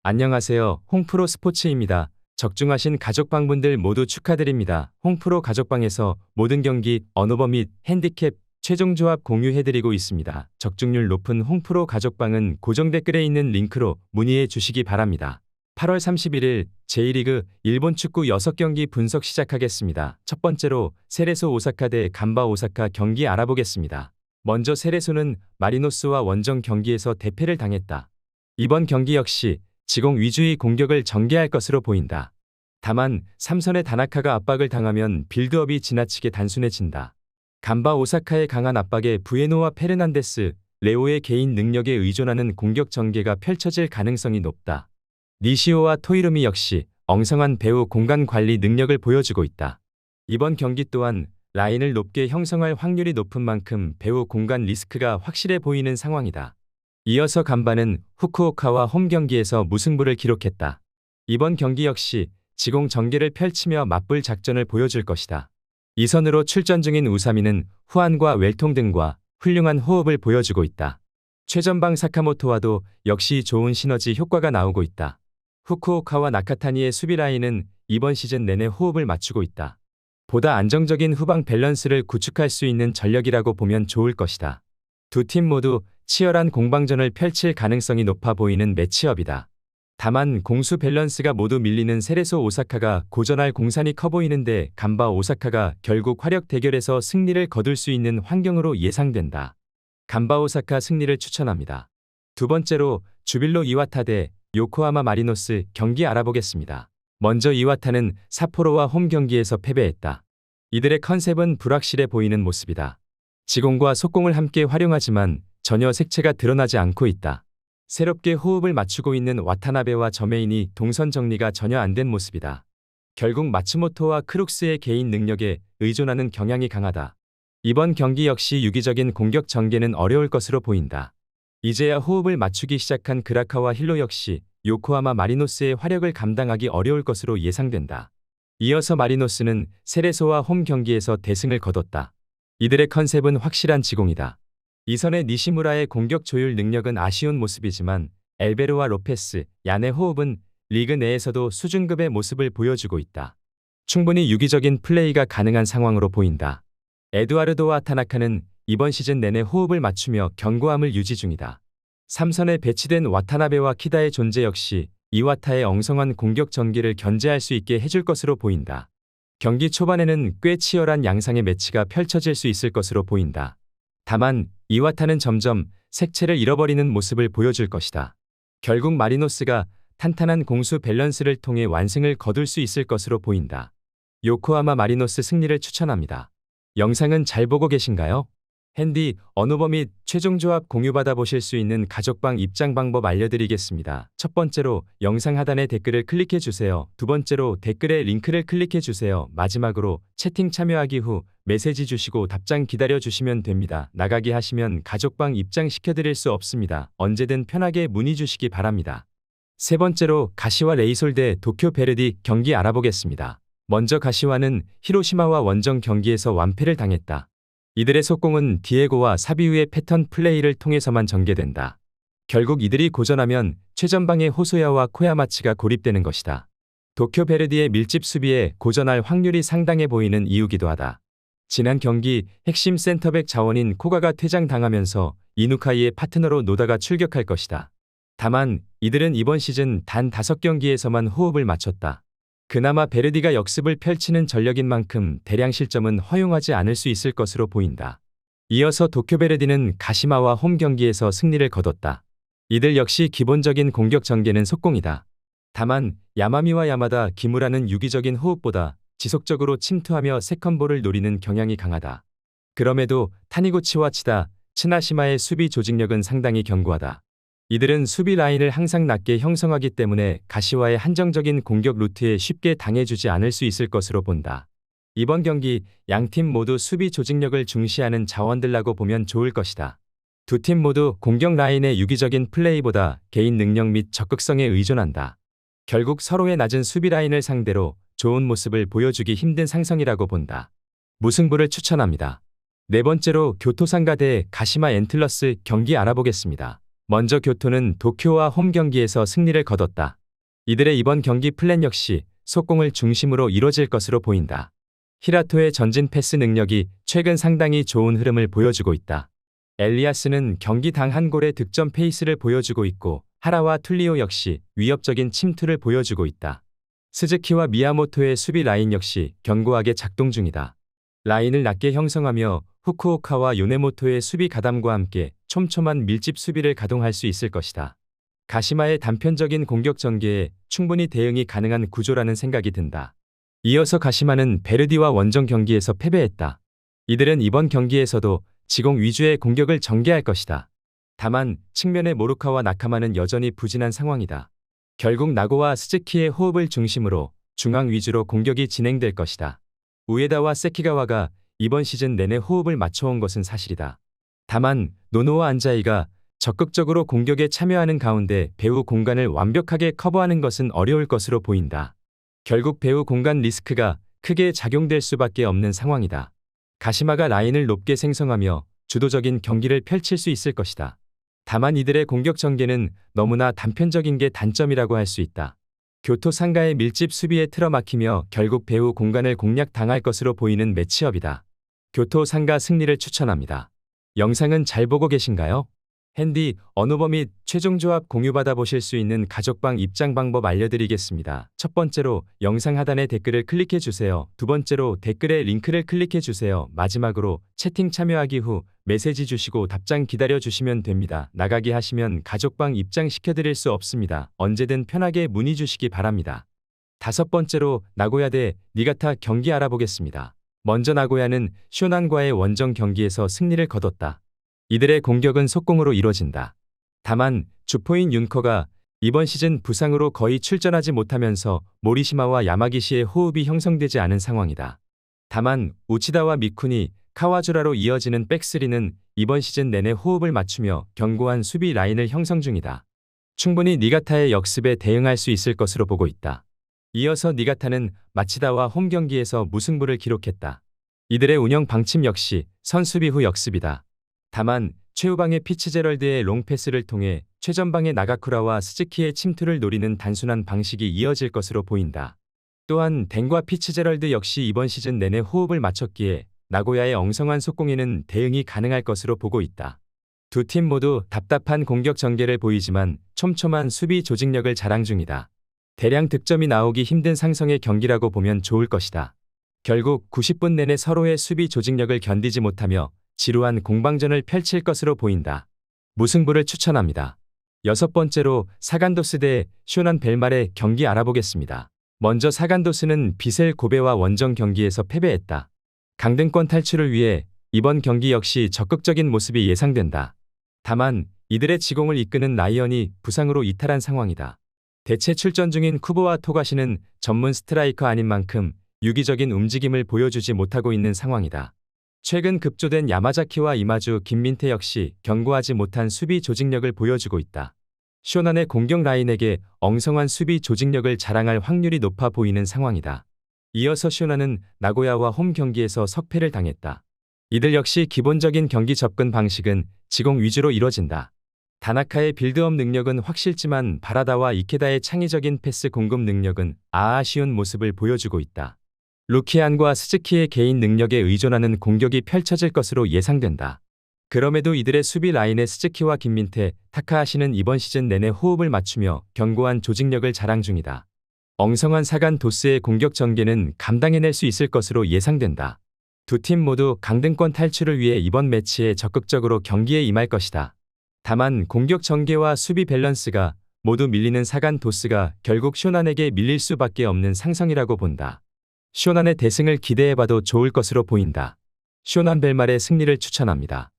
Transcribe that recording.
안녕하세요. 홍프로 스포츠입니다. 적중하신 가족방분들 모두 축하드립니다. 홍프로 가족방에서 모든 경기, 언오버 및 핸디캡, 최종 조합 공유해드리고 있습니다. 적중률 높은 홍프로 가족방은 고정 댓글에 있는 링크로 문의해 주시기 바랍니다. 8월 31일 J리그 일본 축구 6경기 분석 시작하겠습니다. 첫 번째로 세레소 오사카 대 간바 오사카 경기 알아보겠습니다. 먼저 세레소는 마리노스와 원정 경기에서 대패를 당했다. 이번 경기 역시 지공 위주의 공격을 전개할 것으로 보인다. 다만 삼선의 다나카가 압박을 당하면 빌드업이 지나치게 단순해진다. 간바 오사카의 강한 압박에 부에노와 페르난데스, 레오의 개인 능력에 의존하는 공격 전개가 펼쳐질 가능성이 높다. 니시오와 토이루미 역시 엉성한 배후 공간 관리 능력을 보여주고 있다. 이번 경기 또한 라인을 높게 형성할 확률이 높은 만큼 배후 공간 리스크가 확실해 보이는 상황이다. 이어서 간바는 후쿠오카와 홈 경기에서 무승부를 기록했다. 이번 경기 역시 지공 전개를 펼치며 맞불 작전을 보여줄 것이다. 이 선으로 출전 중인 우사미는 후안과 웰통 등과 훌륭한 호흡을 보여주고 있다. 최전방 사카모토와도 역시 좋은 시너지 효과가 나오고 있다. 후쿠오카와 나카타니의 수비 라인은 이번 시즌 내내 호흡을 맞추고 있다. 보다 안정적인 후방 밸런스를 구축할 수 있는 전력이라고 보면 좋을 것이다. 두 팀 모두 치열한 공방전을 펼칠 가능성이 높아 보이는 매치업이다. 다만 공수 밸런스가 모두 밀리는 세레소 오사카가 고전할 공산이 커 보이는데 간바 오사카가 결국 화력 대결에서 승리를 거둘 수 있는 환경으로 예상된다. 간바 오사카 승리를 추천합니다. 두 번째로 주빌로 이와타 대 요코하마 마리노스 경기 알아보겠습니다. 먼저 이와타는 삿포로와 홈 경기에서 패배했다. 이들의 컨셉은 불확실해 보이는 모습이다. 지공과 속공을 함께 활용하지만 전혀 색채가 드러나지 않고 있다. 새롭게 호흡을 맞추고 있는 와타나베와 저메인이 동선 정리가 전혀 안 된 모습이다. 결국 마츠모토와 크룩스의 개인 능력에 의존하는 경향이 강하다. 이번 경기 역시 유기적인 공격 전개는 어려울 것으로 보인다. 이제야 호흡을 맞추기 시작한 그라카와 힐로 역시 요코하마 마리노스의 화력을 감당하기 어려울 것으로 예상된다. 이어서 마리노스는 세레소와 홈 경기에서 대승을 거뒀다. 이들의 컨셉은 확실한 지공이다. 이선의 니시무라의 공격 조율 능력은 아쉬운 모습이지만 엘베르와 로페스, 얀의 호흡은 리그 내에서도 수준급의 모습을 보여주고 있다. 충분히 유기적인 플레이가 가능한 상황으로 보인다. 에두아르도와 타나카는 이번 시즌 내내 호흡을 맞추며 견고함을 유지 중이다. 삼선에 배치된 와타나베와 키다의 존재 역시 이와타의 엉성한 공격 전개를 견제할 수 있게 해줄 것으로 보인다. 경기 초반에는 꽤 치열한 양상의 매치가 펼쳐질 수 있을 것으로 보인다. 다만 이와타는 점점 색채를 잃어버리는 모습을 보여줄 것이다. 결국 마리노스가 탄탄한 공수 밸런스를 통해 완승을 거둘 수 있을 것으로 보인다. 요코하마 마리노스 승리를 추천합니다. 영상은 잘 보고 계신가요? 핸디, 언오버 및 최종 조합 공유받아 보실 수 있는 가족방 입장 방법 알려드리겠습니다. 첫 번째로 영상 하단에 댓글을 클릭해 주세요. 두 번째로 댓글에 링크를 클릭해 주세요. 마지막으로 채팅 참여하기 후 메시지 주시고 답장 기다려 주시면 됩니다. 나가기 하시면 가족방 입장 시켜드릴 수 없습니다. 언제든 편하게 문의 주시기 바랍니다. 세 번째로 가시와 레이솔 대 도쿄 베르디 경기 알아보겠습니다. 먼저 가시와는 히로시마와 원정 경기에서 완패를 당했다. 이들의 속공은 디에고와 사비우의 패턴 플레이를 통해서만 전개된다. 결국 이들이 고전하면 최전방의 호소야와 코야마치가 고립되는 것이다. 도쿄 베르디의 밀집 수비에 고전할 확률이 상당해 보이는 이유기도 하다. 지난 경기 핵심 센터백 자원인 코가가 퇴장당하면서 이누카이의 파트너로 노다가 출격할 것이다. 다만 이들은 이번 시즌 단 5경기에서만 호흡을 맞췄다. 그나마 베르디가 역습을 펼치는 전력인 만큼 대량 실점은 허용하지 않을 수 있을 것으로 보인다. 이어서 도쿄 베르디는 가시마와 홈 경기에서 승리를 거뒀다. 이들 역시 기본적인 공격 전개는 속공이다. 다만 야마미와 야마다 기무라는 유기적인 호흡보다 지속적으로 침투하며 세컨볼을 노리는 경향이 강하다. 그럼에도 타니고치와 치다, 츠나시마의 수비 조직력은 상당히 견고하다. 이들은 수비 라인을 항상 낮게 형성하기 때문에 가시와의 한정적인 공격 루트에 쉽게 당해주지 않을 수 있을 것으로 본다. 이번 경기 양팀 모두 수비 조직력을 중시하는 자원들라고 보면 좋을 것이다. 두 팀 모두 공격 라인의 유기적인 플레이보다 개인 능력 및 적극성에 의존한다. 결국 서로의 낮은 수비 라인을 상대로 좋은 모습을 보여주기 힘든 상성이라고 본다. 무승부를 추천합니다. 네 번째로 교토상가 대 가시마 엔틀러스 경기 알아보겠습니다. 먼저 교토는 도쿄와 홈 경기에서 승리를 거뒀다. 이들의 이번 경기 플랜 역시 속공을 중심으로 이뤄질 것으로 보인다. 히라토의 전진 패스 능력이 최근 상당히 좋은 흐름을 보여주고 있다. 엘리아스는 경기 당 한 골의 득점 페이스를 보여주고 있고 하라와 툴리오 역시 위협적인 침투를 보여주고 있다. 스즈키와 미야모토의 수비 라인 역시 견고하게 작동 중이다. 라인을 낮게 형성하며 후쿠오카와 요네모토의 수비 가담과 함께 촘촘한 밀집 수비를 가동할 수 있을 것이다. 가시마의 단편적인 공격 전개에 충분히 대응이 가능한 구조라는 생각이 든다. 이어서 가시마는 베르디와 원정 경기에서 패배했다. 이들은 이번 경기에서도 지공 위주의 공격을 전개할 것이다. 다만 측면의 모루카와 나카마는 여전히 부진한 상황이다. 결국 나고와 스즈키의 호흡을 중심으로 중앙 위주로 공격이 진행될 것이다. 우에다와 세키가와가 이번 시즌 내내 호흡을 맞춰온 것은 사실이다. 다만 노노와 안자이가 적극적으로 공격에 참여하는 가운데 배후 공간을 완벽하게 커버하는 것은 어려울 것으로 보인다. 결국 배후 공간 리스크가 크게 작용될 수밖에 없는 상황이다. 가시마가 라인을 높게 생성하며 주도적인 경기를 펼칠 수 있을 것이다. 다만 이들의 공격 전개는 너무나 단편적인 게 단점이라고 할 수 있다. 교토 상가의 밀집 수비에 틀어막히며 결국 배후 공간을 공략당할 것으로 보이는 매치업이다. 교토 상가 승리를 추천합니다. 영상은 잘 보고 계신가요? 핸디, 언어버 및 최종 조합 공유받아 보실 수 있는 가족방 입장 방법 알려드리겠습니다. 첫 번째로 영상 하단에 댓글을 클릭해 주세요. 두 번째로 댓글에 링크를 클릭해 주세요. 마지막으로 채팅 참여하기 후 메시지 주시고 답장 기다려 주시면 됩니다. 나가기 하시면 가족방 입장 시켜드릴 수 없습니다. 언제든 편하게 문의 주시기 바랍니다. 다섯 번째로 나고야 대 니가타 경기 알아보겠습니다. 먼저 나고야는 쇼난과의 원정 경기에서 승리를 거뒀다. 이들의 공격은 속공으로 이뤄진다. 다만 주포인 윤커가 이번 시즌 부상으로 거의 출전하지 못하면서 모리시마와 야마기시의 호흡이 형성되지 않은 상황이다. 다만 우치다와 미쿠니, 카와주라로 이어지는 백스리는 이번 시즌 내내 호흡을 맞추며 견고한 수비 라인을 형성 중이다. 충분히 니가타의 역습에 대응할 수 있을 것으로 보고 있다. 이어서 니가타는 마치다와 홈 경기에서 무승부를 기록했다. 이들의 운영 방침 역시 선수비 후 역습이다. 다만 최후방의 피츠제럴드의 롱패스를 통해 최전방의 나가쿠라와 스즈키의 침투를 노리는 단순한 방식이 이어질 것으로 보인다. 또한 덴과 피츠제럴드 역시 이번 시즌 내내 호흡을 맞췄기에 나고야의 엉성한 속공에는 대응이 가능할 것으로 보고 있다. 두 팀 모두 답답한 공격 전개를 보이지만 촘촘한 수비 조직력을 자랑 중이다. 대량 득점이 나오기 힘든 상성의 경기라고 보면 좋을 것이다. 결국 90분 내내 서로의 수비 조직력을 견디지 못하며 지루한 공방전을 펼칠 것으로 보인다. 무승부를 추천합니다. 여섯 번째로 사간도스 대 쇼난 벨말의 경기 알아보겠습니다. 먼저 사간도스는 비셀 고베와 원정 경기에서 패배했다. 강등권 탈출을 위해 이번 경기 역시 적극적인 모습이 예상된다. 다만 이들의 지공을 이끄는 라이언이 부상으로 이탈한 상황이다. 대체 출전 중인 쿠보와 토가시는 전문 스트라이커 아닌 만큼 유기적인 움직임을 보여주지 못하고 있는 상황이다. 최근 급조된 야마자키와 이마주, 김민태 역시 견고하지 못한 수비 조직력을 보여주고 있다. 쇼난의 공격 라인에게 엉성한 수비 조직력을 자랑할 확률이 높아 보이는 상황이다. 이어서 쇼난은 나고야와 홈 경기에서 석패를 당했다. 이들 역시 기본적인 경기 접근 방식은 지공 위주로 이뤄진다. 다나카의 빌드업 능력은 확실지만 바라다와 이케다의 창의적인 패스 공급 능력은 아쉬운 모습을 보여주고 있다. 루키안과 스즈키의 개인 능력에 의존하는 공격이 펼쳐질 것으로 예상된다. 그럼에도 이들의 수비 라인의 스즈키와 김민태, 타카하시는 이번 시즌 내내 호흡을 맞추며 견고한 조직력을 자랑 중이다. 엉성한 사간 도스의 공격 전개는 감당해낼 수 있을 것으로 예상된다. 두 팀 모두 강등권 탈출을 위해 이번 매치에 적극적으로 경기에 임할 것이다. 다만 공격 전개와 수비 밸런스가 모두 밀리는 사간 도스가 결국 쇼난에게 밀릴 수밖에 없는 상성이라고 본다. 쇼난의 대승을 기대해봐도 좋을 것으로 보인다. 쇼난 벨말의 승리를 추천합니다.